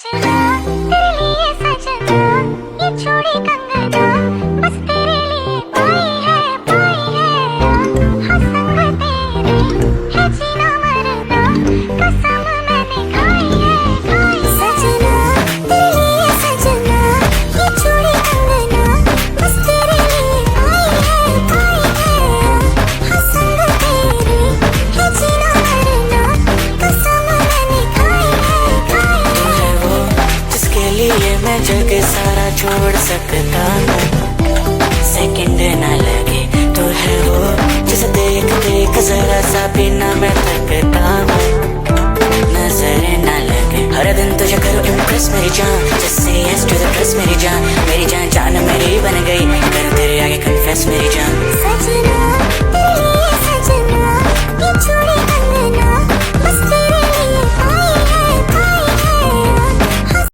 सजना तेरे लिए सजना, ये चूड़ी कंगना बस तेरे लिए पाई है हाँ संग तेरे है जीना मरना, कसम मैंने खाई है सजना तेरे लिए सजना, ये चूड़ी कंगना बस तेरे लिए पाई है हाँ संग तेरे है जीना मरना, कसम मैंने खाई है वो जिसके लिए मैं जग सारा छोड़ सकता हूँ, सेकंड ना लगे तो है वो जिसे देख देख जरा सा भी ना मैं थकता हूँ, नजर ना लगे हर दिन तुझे करूँ इम्प्रेस मेरी जान, just say yes to the dress मेरी जान जान मेरी बन गई कर तेरे आगे कन्फेस मेरी जान सजना।